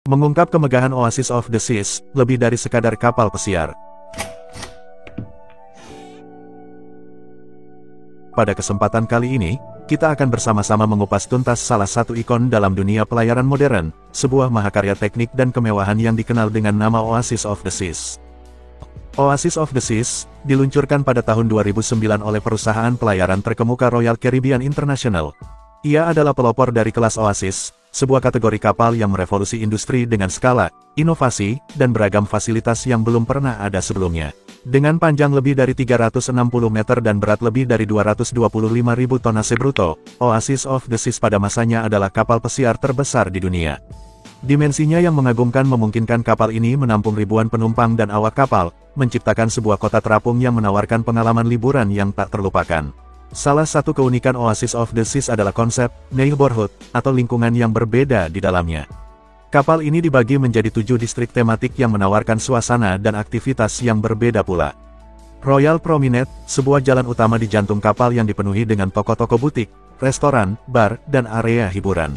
Mengungkap kemegahan Oasis of the Seas, lebih dari sekadar kapal pesiar. Pada kesempatan kali ini, kita akan bersama-sama mengupas tuntas salah satu ikon dalam dunia pelayaran modern, sebuah mahakarya teknik dan kemewahan yang dikenal dengan nama Oasis of the Seas. Oasis of the Seas, diluncurkan pada tahun 2009 oleh perusahaan pelayaran terkemuka Royal Caribbean International. Ia adalah pelopor dari kelas Oasis, sebuah kategori kapal yang merevolusi industri dengan skala, inovasi, dan beragam fasilitas yang belum pernah ada sebelumnya. Dengan panjang lebih dari 360 meter dan berat lebih dari 225.000 tonnase bruto, Oasis of the Seas pada masanya adalah kapal pesiar terbesar di dunia. Dimensinya yang mengagumkan memungkinkan kapal ini menampung ribuan penumpang dan awak kapal, menciptakan sebuah kota terapung yang menawarkan pengalaman liburan yang tak terlupakan. Salah satu keunikan Oasis of the Seas adalah konsep neighborhood, atau lingkungan yang berbeda di dalamnya. Kapal ini dibagi menjadi 7 distrik tematik yang menawarkan suasana dan aktivitas yang berbeda pula. Royal Promenade, sebuah jalan utama di jantung kapal yang dipenuhi dengan toko-toko butik, restoran, bar, dan area hiburan.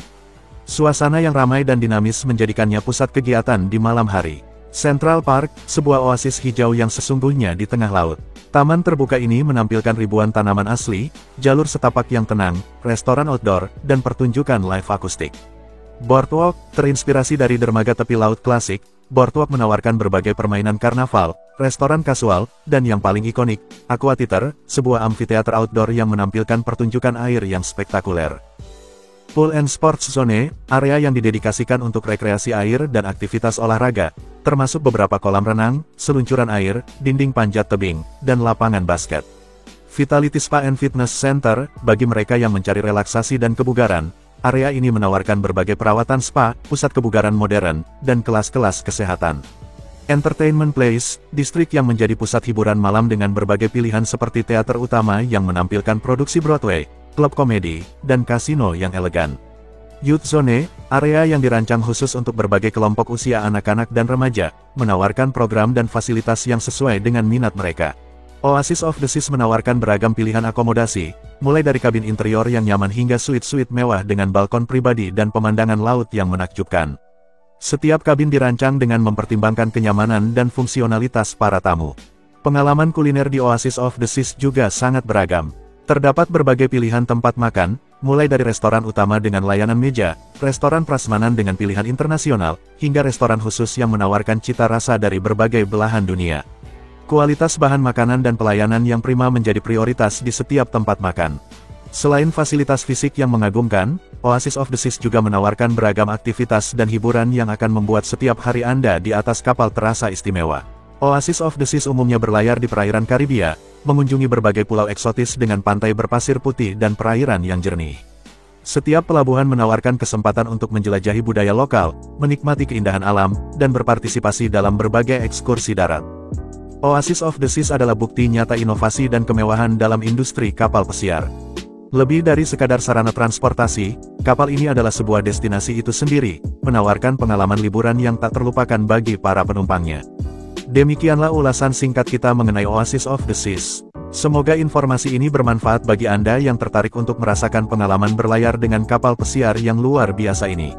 Suasana yang ramai dan dinamis menjadikannya pusat kegiatan di malam hari. Central Park, sebuah oasis hijau yang sesungguhnya di tengah laut. Taman terbuka ini menampilkan ribuan tanaman asli, jalur setapak yang tenang, restoran outdoor, dan pertunjukan live akustik. Boardwalk, terinspirasi dari dermaga tepi laut klasik, Boardwalk menawarkan berbagai permainan karnaval, restoran kasual, dan yang paling ikonik, Aqua Theater, sebuah amfiteater outdoor yang menampilkan pertunjukan air yang spektakuler. Pool and Sports Zone, area yang didedikasikan untuk rekreasi air dan aktivitas olahraga, termasuk beberapa kolam renang, seluncuran air, dinding panjat tebing, dan lapangan basket. Vitality Spa and Fitness Center, bagi mereka yang mencari relaksasi dan kebugaran, area ini menawarkan berbagai perawatan spa, pusat kebugaran modern, dan kelas-kelas kesehatan. Entertainment Place, distrik yang menjadi pusat hiburan malam dengan berbagai pilihan seperti teater utama yang menampilkan produksi Broadway, klub komedi, dan kasino yang elegan. Youth Zone, area yang dirancang khusus untuk berbagai kelompok usia anak-anak dan remaja, menawarkan program dan fasilitas yang sesuai dengan minat mereka. Oasis of the Seas menawarkan beragam pilihan akomodasi, mulai dari kabin interior yang nyaman hingga suite-suite mewah dengan balkon pribadi dan pemandangan laut yang menakjubkan. Setiap kabin dirancang dengan mempertimbangkan kenyamanan dan fungsionalitas para tamu. Pengalaman kuliner di Oasis of the Seas juga sangat beragam. Terdapat berbagai pilihan tempat makan, mulai dari restoran utama dengan layanan meja, restoran prasmanan dengan pilihan internasional, hingga restoran khusus yang menawarkan cita rasa dari berbagai belahan dunia. Kualitas bahan makanan dan pelayanan yang prima menjadi prioritas di setiap tempat makan. Selain fasilitas fisik yang mengagumkan, Oasis of the Seas juga menawarkan beragam aktivitas dan hiburan yang akan membuat setiap hari Anda di atas kapal terasa istimewa. Oasis of the Seas umumnya berlayar di perairan Karibia, mengunjungi berbagai pulau eksotis dengan pantai berpasir putih dan perairan yang jernih. Setiap pelabuhan menawarkan kesempatan untuk menjelajahi budaya lokal, menikmati keindahan alam, dan berpartisipasi dalam berbagai ekskursi darat. Oasis of the Seas adalah bukti nyata inovasi dan kemewahan dalam industri kapal pesiar. Lebih dari sekadar sarana transportasi, kapal ini adalah sebuah destinasi itu sendiri, menawarkan pengalaman liburan yang tak terlupakan bagi para penumpangnya. Demikianlah ulasan singkat kita mengenai Oasis of the Seas. Semoga informasi ini bermanfaat bagi Anda yang tertarik untuk merasakan pengalaman berlayar dengan kapal pesiar yang luar biasa ini.